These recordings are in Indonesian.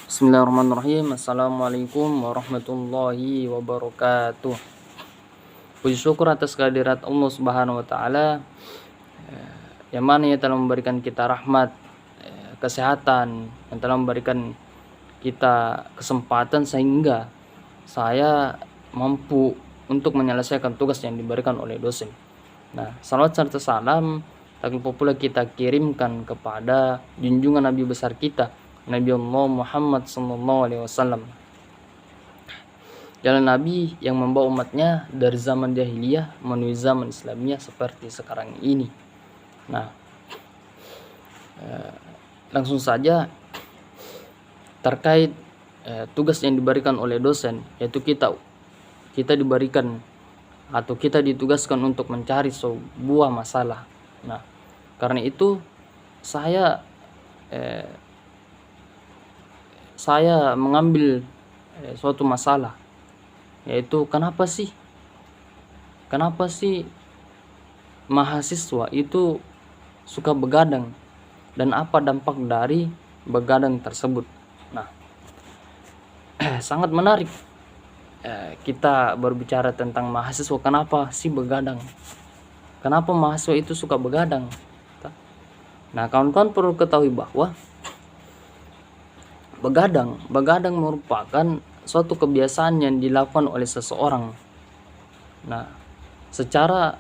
Bismillahirrahmanirrahim. Assalamualaikum warahmatullahi wabarakatuh. Puji syukur atas kehadirat Allah Subhanahu wa taala yang mana ia telah memberikan kita rahmat, kesehatan, yang telah memberikan kita kesempatan sehingga saya mampu untuk menyelesaikan tugas yang diberikan oleh dosen. Nah, salawat serta salam tak lupa pula kita kirimkan kepada junjungan Nabi besar kita, Nabi Allah Muhammad SAW. Jalan Nabi yang membawa umatnya dari zaman jahiliyah menuju zaman Islamiyah seperti sekarang ini. Nah, langsung saja terkait tugas yang diberikan oleh dosen, yaitu kita diberikan atau kita ditugaskan untuk mencari sebuah masalah. Nah, karena itu saya mengambil suatu masalah, yaitu kenapa sih mahasiswa itu suka begadang dan apa dampak dari begadang tersebut. Nah, sangat menarik kita berbicara tentang mahasiswa. Kenapa sih begadang? Kenapa mahasiswa itu suka begadang? Nah, kawan-kawan perlu ketahui bahwa begadang merupakan suatu kebiasaan yang dilakukan oleh seseorang. Nah, secara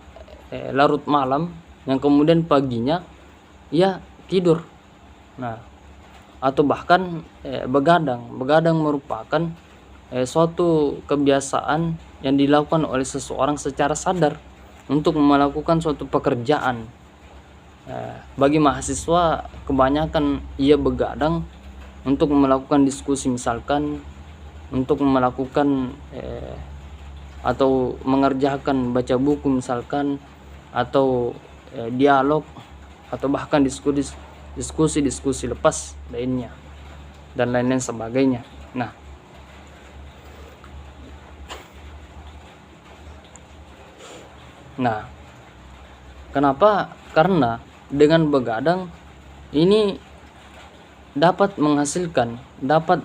larut malam yang kemudian paginya ia tidur. Nah, atau bahkan begadang merupakan suatu kebiasaan yang dilakukan oleh seseorang secara sadar untuk melakukan suatu pekerjaan. Bagi mahasiswa kebanyakan ia begadang untuk melakukan diskusi, misalkan untuk melakukan atau mengerjakan baca buku misalkan, atau dialog, atau bahkan diskusi lepas lainnya dan lain-lain sebagainya. Nah, kenapa? Karena dengan begadang ini dapat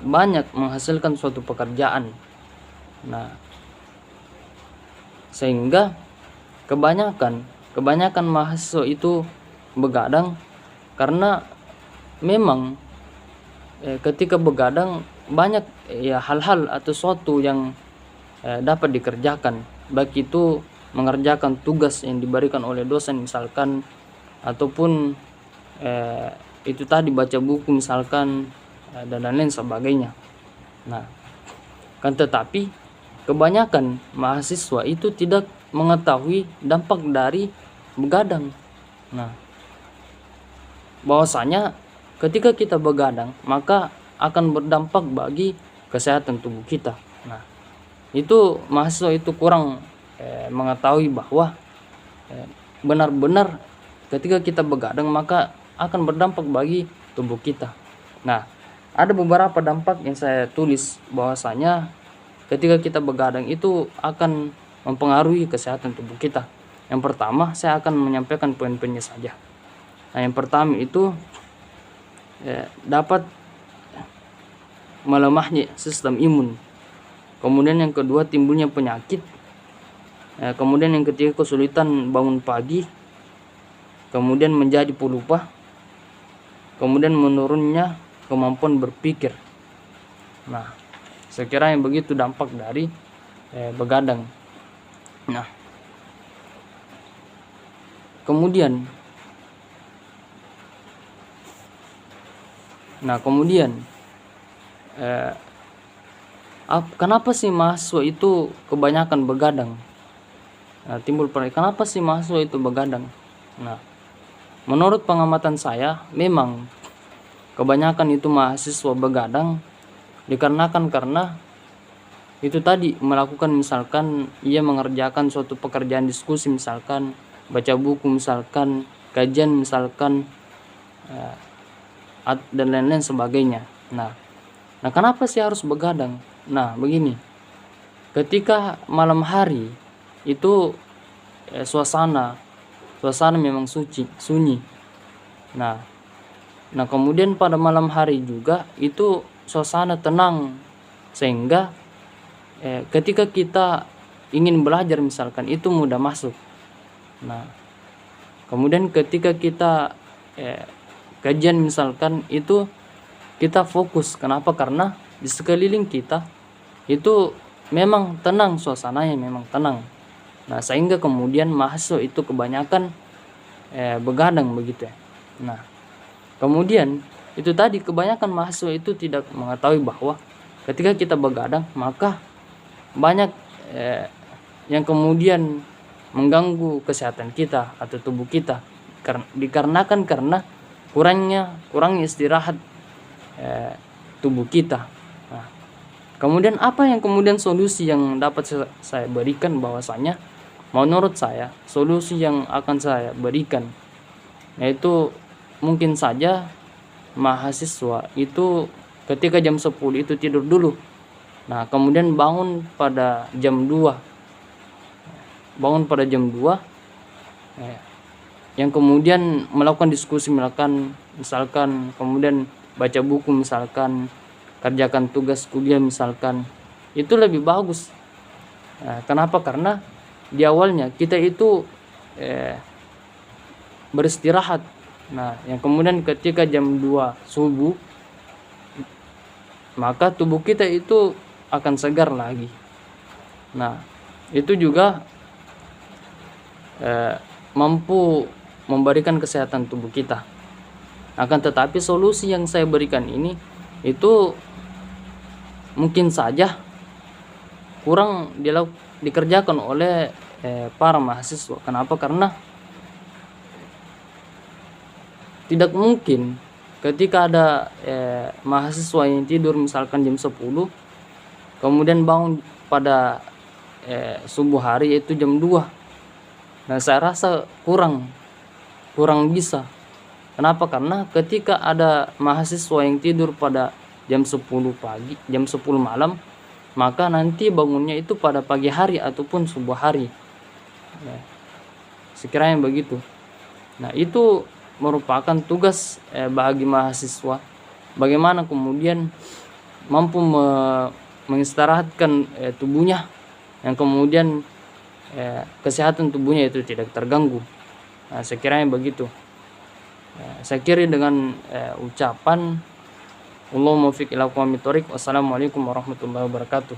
banyak menghasilkan suatu pekerjaan. Nah, sehingga kebanyakan mahasiswa itu begadang karena memang ketika begadang banyak hal-hal atau suatu yang dapat dikerjakan, baik itu mengerjakan tugas yang diberikan oleh dosen misalkan, ataupun itu tadi baca buku misalkan, dan lain-lain sebagainya. Nah, kan tetapi kebanyakan mahasiswa itu tidak mengetahui dampak dari begadang. Nah, bahwasanya ketika kita begadang maka akan berdampak bagi kesehatan tubuh kita. Nah, itu mahasiswa itu kurang mengetahui bahwa benar-benar ketika kita begadang maka akan berdampak bagi tubuh kita. Nah, ada beberapa dampak yang saya tulis bahwasanya ketika kita begadang itu akan mempengaruhi kesehatan tubuh kita. Yang pertama, saya akan menyampaikan poin-poinnya saja. Nah, yang pertama itu dapat melemahnya sistem imun. Kemudian yang kedua, timbulnya penyakit. Kemudian yang ketiga, kesulitan bangun pagi. Kemudian menjadi pelupa. Kemudian menurunnya kemampuan berpikir. Nah, sekiranya begitu dampak dari begadang. Nah, kemudian kenapa sih mahasiswa itu kebanyakan begadang? Nah, timbul pertanyaan, kenapa sih mahasiswa itu begadang? Nah, menurut pengamatan saya, memang kebanyakan itu mahasiswa begadang dikarenakan karena itu tadi melakukan, misalkan ia mengerjakan suatu pekerjaan diskusi misalkan, baca buku misalkan, kajian misalkan, dan lain-lain sebagainya. Nah, kenapa sih harus begadang? Nah, begini, ketika malam hari itu suasana memang sunyi. Nah, kemudian pada malam hari juga itu suasana tenang, sehingga ketika kita ingin belajar misalkan itu mudah masuk. Nah, kemudian ketika kita kajian misalkan itu kita fokus. Kenapa? Karena di sekeliling kita itu memang tenang, suasananya memang tenang. Nah, sehingga kemudian mahasiswa itu kebanyakan begadang begitu ya. Nah, kemudian itu tadi kebanyakan mahasiswa itu tidak mengetahui bahwa ketika kita begadang maka banyak yang kemudian mengganggu kesehatan kita atau tubuh kita dikarenakan karena kurangnya istirahat tubuh kita. Nah, kemudian apa yang kemudian solusi yang dapat saya berikan? Bahwasanya menurut saya solusi yang akan saya berikan yaitu mungkin saja mahasiswa itu ketika jam 10 itu tidur dulu. Nah, kemudian bangun pada jam 2. Yang kemudian melakukan diskusi, misalkan kemudian baca buku, misalkan kerjakan tugas kuliah misalkan. Itu lebih bagus. Nah, kenapa? Karena di awalnya kita itu beristirahat. Nah, yang kemudian ketika jam 2 subuh maka tubuh kita itu akan segar lagi. Nah, itu juga mampu memberikan kesehatan tubuh kita. Akan tetapi solusi yang saya berikan ini itu mungkin saja kurang dikerjakan oleh para mahasiswa. Kenapa? Karena tidak mungkin ketika ada mahasiswa yang tidur misalkan jam 10 kemudian bangun pada subuh hari yaitu jam 2. Nah, saya rasa kurang bisa. Kenapa? Karena ketika ada mahasiswa yang tidur pada jam 10 pagi, jam 10 malam, maka nanti bangunnya itu pada pagi hari ataupun subuh hari. Sekiranya begitu. Nah, itu merupakan tugas bagi mahasiswa bagaimana kemudian mampu mengistirahatkan tubuhnya, yang kemudian kesehatan tubuhnya itu tidak terganggu. Nah, sekiranya begitu. Saya akhiri dengan ucapan Allahumma fiq ila aqwamit thoriq. Wassalamualaikum warahmatullahi wabarakatuh.